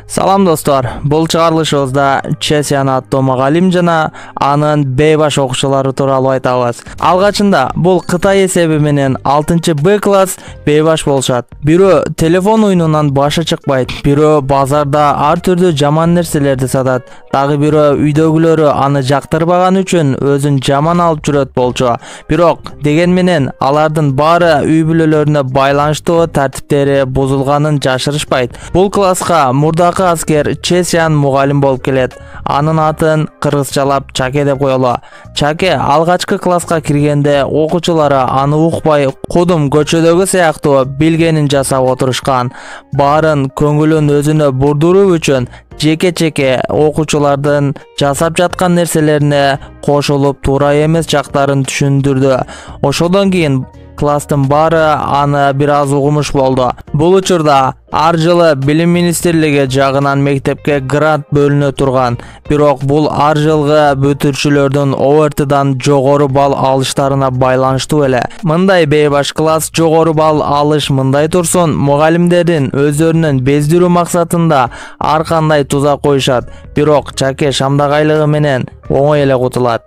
Салам достор, бул чыгарылышыбызда Чесиан аттуу мугалим жана анын бейбаш окуучулары тууралуу айтабыз. Алгачында бул Кытай эсеби менен 6-Б класс бейбаш болушат. Бирөө телефон оюнунан башы чыкпайт, бирөө базарда ар түрдүү жаман нерселерди сатат, дагы бирөө үйдөгүлөрү аны жактырбаган үчүн өзүн жаман алып жүрөт болчу. Бирок деген менен алардын баары үй бүлөлөрүнө байланыштуу тартиптери бузулганын жашырышпайт. Бул класска мурдакы аскер Чесиан мугалим болуп келет. Анын атын кыргызчалап Чаке деп коелу. Чаке алгачкы класска киргенде окуучулары аны укпай, кудум көчөдөгү сыяктуу билгенин жасап отурушкан. Баарын көңүлүн өзүнө бурдуруу үчүн жеке-жеке окуучулардын жасап жаткан нерселерине кошулуп туура эмес жактарын түшүндүрдү. Ошодон кийин класстын баары аны бир аз угумуш болду. Бул учурда ар жылы Билим министрлиги жагынан мектепке грант бөлүнө турган. Бирок бул ар жылгы бүтүрчүлөрдүн ОРТдан жогору балл алыштарына байланыштуу эле. Мындай бейбаш класс жогору балл алыш мындай турсун, мугалимдердин өздөрүнүн бездирүү максатында ар кандай тузак коюшат. Бирок Чаке шамдагайлыгы менен оңой эле кутулат.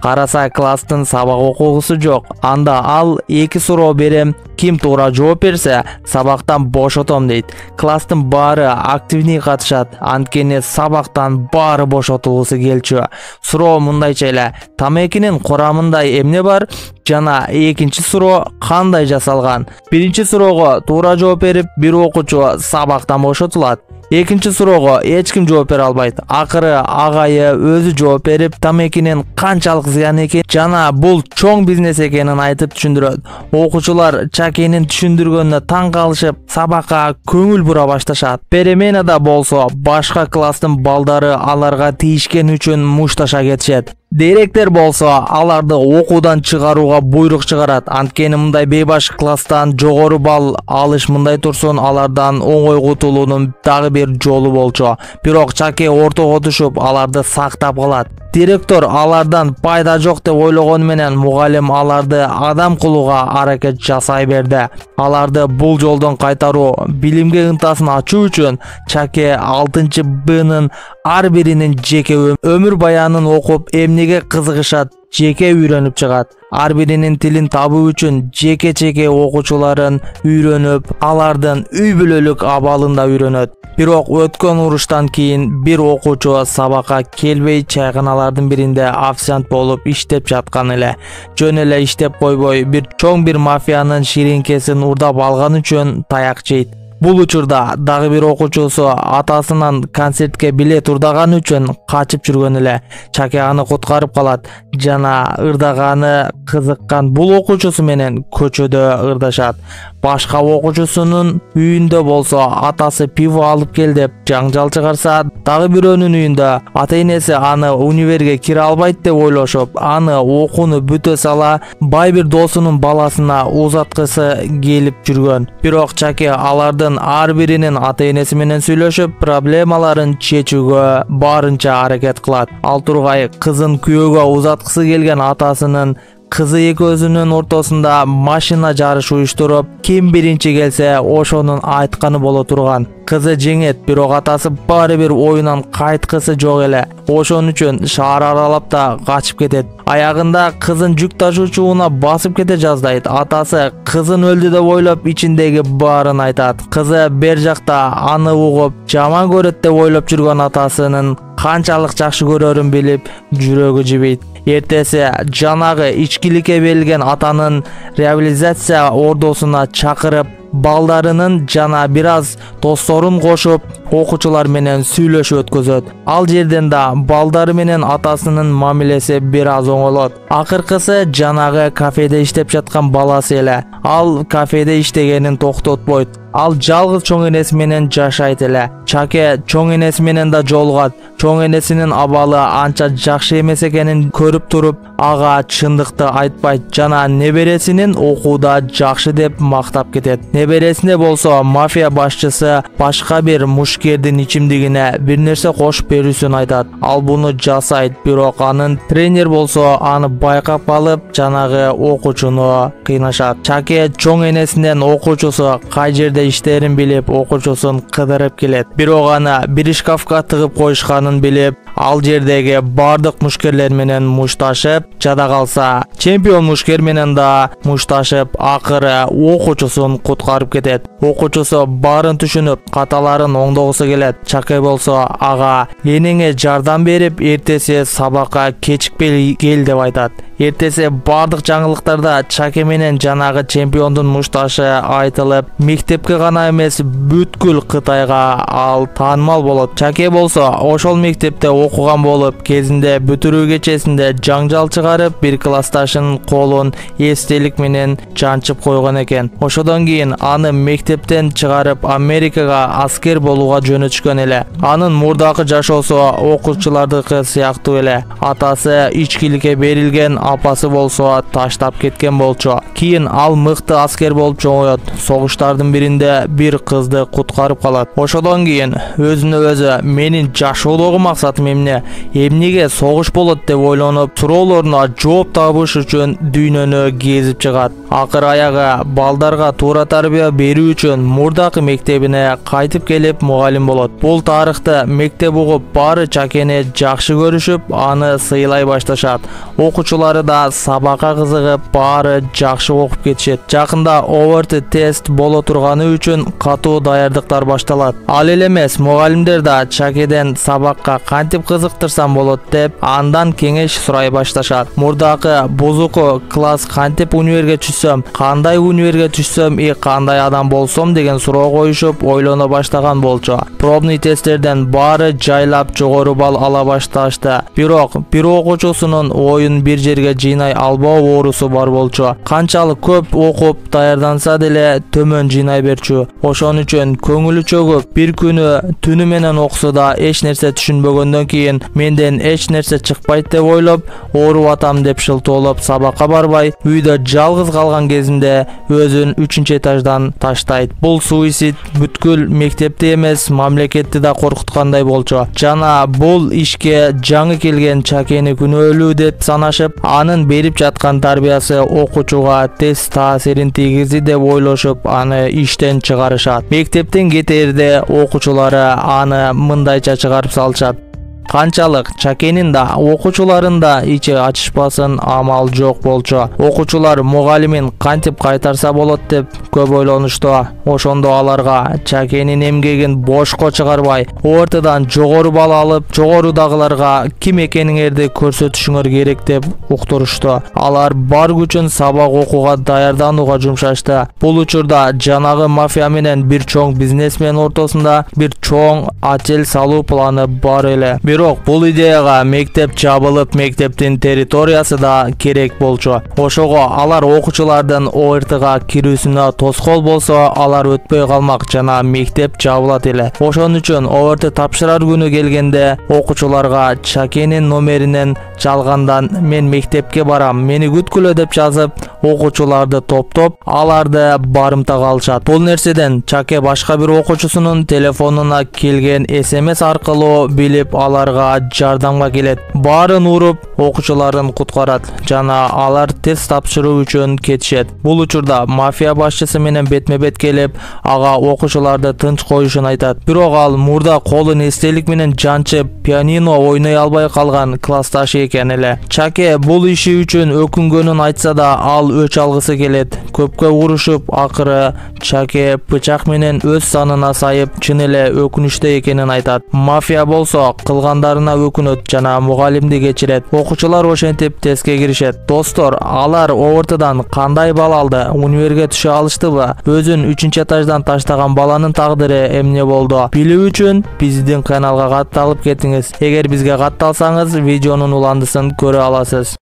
Караса класстын сабак окугусу жок. Анда ал 2 суроо берем, ким туура жооп берсе, сабактан бошотом дейт. Класстын баары активный катышат, анткени сабактан баары бошотулгусу келчү. Суроо мындайча эле: тамекинин курамында эмне бар? Жана экинчи суроо кандай жасалган? Биринчи суроого туура жооп берип, бир окуучу сабактан бошотулат. Экинчи суроого эч ким жооп бере албайт. Акыры агайы өзү жооп берип, тамекинин канчалык зыян экенин жана бул чоң бизнес экенин айтып түшүндүрөт. Окуучулар Чакенин түшүндүргөнүнө таң калышып, сабакка көңүл бура башташат. Переменада болсо башка класстын балдары аларга тийишкен үчүн мушташа кетишет. Директор болсо аларды окуудан чыгарууга буйрук чыгарат. Анткени мындай бейбаш класстан жогору балл алыш мындай турсун алардан оңой кутулуунун дагы бир жолу болчу. Бирок Чаке ортого түшүп аларды сактап калат. Директор алардан пайда жок деп ойлогону менен мугалим аларды адам кылууга аракет жасай берди. Аларды бул жолдон кайтаруу, билимге ынтасын ачуу үчүн Чаке 6-Бнын ар биринин жеке өмүр баянын окуп, эмнеге кызыгышат, жеке үйрөнүп чыгат. Ар биринин тилин табуу үчүн жеке-жеке окуучуларын үйрөнүп, алардын үй бүлөлүк абалын да үйрөнөт. Бирок өткөн уруштан кийин бир окуучу сабакка келбей чайканалардын биринде официант болуп иштеп жаткан эле. Жөн эле иштеп койбой, бир чоң бир мафиянын ширинкесин урдап алган үчүн таяк жейт. Бул учурда дагы бир окуучусу атасынан концертке билет урдаган үчүн качып жүргөн эле. Чаке аны куткарып калат жана ырдаганы кызыккан бул окуучусу менен көчөдө ырдашат. Башка окуучусунун үйүндө болсо атасы пиво алып кел деп жаңжал чыгарса, дагы бирөөнүн үйүндө ата-энеси аны универге кире албайт деп ойлошуп, аны окууну бүтө сала бай бир досунун баласына узаткысы келип жүргөн. Бирок Чаке алардын ар биринин ата-энеси менен сүйлөшүп, проблемаларын чечүүгө баарынча аракет кылат. Ал тургай кызын күйөөгө узаткысы келген атасынын кызы экөөсүнүн ортосунда машина жарыш уюштуруп, ким биринчи келсе ошонун айтканы боло турган. Кызы жеңет, бирок атасы баары бир оюнан кайткысы жок эле. Ошон үчүн шаар аралап да качып кетет. Аягында кызын жүк ташуучуна басып кете жаздайт. Атасы кызын өлдү деп ойлоп ичиндеги баарын айтат. Кызы бер жакта аны угуп, жаман көрөт деп ойлоп жүргөн атасынын канчалык жакшы көрөрүн билип, жүрөгү жибейт. Эртеси жанагы ичкиликке берилген атанын реабилитация ордосуна чакырып, балдарынын жана бир аз досторун кошуп, окуучулар менен сүйлөшүп өткөзөт. Ал жерден да балдары менен атасынын мамилеси бир аз оңолот. Акыркысы жанагы кафеде иштеп жаткан баласы эле. Ал кафеде иштегенин токтотпойт. Ал жалгыз чоң энеси менен жашайт эле. Чаке чоң энеси менен да жолугат. Чоң энесинин абалы анча жакшы эмес экенин көрүп туруп, ага чындыкты айтпайт жана небересинин окууда жакшы деп мактап кетет. небересине болсо мафия башчысы башка бир мушкердин ичимдигине бир нерсе кошуп берүүсүн айтат. Ал буну жасайт, бирок анын тренер болсо аны байкап алып, жанагы окуучуну кыйнашат. Чаке чоң энесинен окуучусу кай жерде иштерин билип, окуучусун кыдырып келет. Бирок аны бир шкафка тыгып коюшканын билип, ал жердеги бардык мушкерлер менен мушташып, жада калса чемпион мушкер менен да мушташып, акыры окуучусун куткарып кетет. Окуучусу баарын түшүнүп, каталарын оңдогусу келет. Чаке болсо ага энеңе жардам берип, эртеси сабакка кечикпей кел деп айтат. Эртеси бардык жаңылыктарда Чаке менен жанагы чемпиондун мушташы айтылып, мектепке гана эмес, бүткүл Кытайга ал таанымал болот. Чаке болсо ошол мектепте окуган болуп, кезинде бүтүрүү кечесинде жаңжал чыгарып, бир классташынын колун эстелик менен жанчып койгон экен. Ошодон кийин аны мектептен чыгарып, Америкага аскер болууга жөнөтүшкөн эле. Анын мурдакы жашоосу окуучулардыкы сыяктуу эле. Атасы ичкиликке берилген, апасы болсо таштап кеткен болчу. Кийин ал мыкты аскер болуп чоңоет. Согуштардын биринде бир кызды куткарып калат. Ошодон кийин өзүнө өзү менин жашоодогу максатым эмнеге согуш болот деп ойлонуп, суроолоруна жооп табыш үчүн дүйнөнү кезип чыгат. Акыр аягы балдарга туура тарбия берүү үчүн мурдакы мектебине кайтып келип мугалим болот. Бул тарыхты мектеп угуп, баары Чакени жакшы көрүшүп, аны сыйлай башташат. Окуучулары да сабакка кызыгып, баары жакшы окуп кетишет. Жакында оверти тест боло турганы үчүн катуу даярдыктар башталат. Ал эле эмес, мугалимдер да Чакеден сабакка кантип кызыктырсам болот деп андан кеңеш сурай башташат. Мурдакы бузуку класс кантип универге түшсөм, кандай универге түшсөм, кандай адам болсом деген суроо коюшуп, ойлоно баштаган болчу. Пробный тесттерден баары жайлап жогору балл ала башташты. Бирок бир окуучусунун оюн бир жерге жыйнай албоо оорусу бар болчу. Канчалык көп окуп даярданса деле төмөн жыйнай берчү. Ошон үчүн көңүлү чөгүп, бир күнү түнү менен окусу да эч нерсе түшүнбөгөндөн кийин менден эч нерсе чыкпайт деп ойлоп, ооруп атам деп шылтоолоп сабакка барбай, үйдө жалгыз калган кезинде өзүн 3-этаждан таштайт. Бул суицид бүткүл мектепти эмес, мамлекетти да коркуткандай болчу. Жана бул ишке жаңы келген Чакени күнөөлүү деп санашып, анын берип жаткан тарбиясы окуучуга тез таасирин тийгизи деп ойлошуп, аны иштен чыгарышат. Мектептен кетерде окуучулары аны мындайча чыгарып салышат. Канчалык Чакенин да окуучуларын да ичи ачышпасын амал жок болчу. Окуучулар мугалимин кантип кайтарса болот деп көп ойлонушту. Ошондо аларга Чакенин эмгегин бошко чыгарбай, ортадан жогору балл алып, жогорудагыларга ким экениңерди көрсөтүшүңөр керек деп уктурушту. Алар бар күчүн сабак окууга даярданууга жумшашты. Бул учурда жанагы мафия менен бир чоң бизнесмен ортосунда бир чоң отель салуу планы бар эле. Бирок бул идеяга мектеп жабылып, мектептин территориясы да керек болчу. Ошого алар окуучулардын ОРТга кирүүсүнө тоскоол болсо, алар өтпөй калмак жана мектеп жабылат эле. Ошон үчүн ОРТ тапшырар күнү келгенде окуучуларга Чакенин номеринен жалгандан "мен мектепке барам, мени күткүлө" деп жазып, окуучуларды топтоп, аларды барымтага алышат. Бул нерседен Чаке башка бир окуучусунун телефонуна келген SMS аркылуу билип, аларга жардамга келет. Баарын уруп, окуучуларын куткарат жана алар тест тапшыруу үчүн кетишет. Бул учурда мафия башчысы менен бетме-бет келип, ага окуучуларды тынч коюшун айтат. Бирок ал мурда колун эстелик менен жанчып, пианино ойной албай калган классташы экен эле. Чаке бул иши үчүн өкүнгөнүн айтса да, ал өч алгысы келет. Көпкө урушуп, акыры Чаке бычак менен өз санына сайып, чын эле өкүнүчтүү экенин айтат. Мафия болсо кылгандарына өкүнөт жана мугалимди кечирет. Окуучулар ошентип тестке киришет. Достор, алар ОРТдан кандай балл алды? Универге түшө алыштыбы? Өзүн 3-этаждан таштаган баланын тагдыры эмне болду? Билүү үчүн биздин каналга катталып кетиңиз. Эгер бизге катталсаңыз, видеонун уландысын көрө аласыз.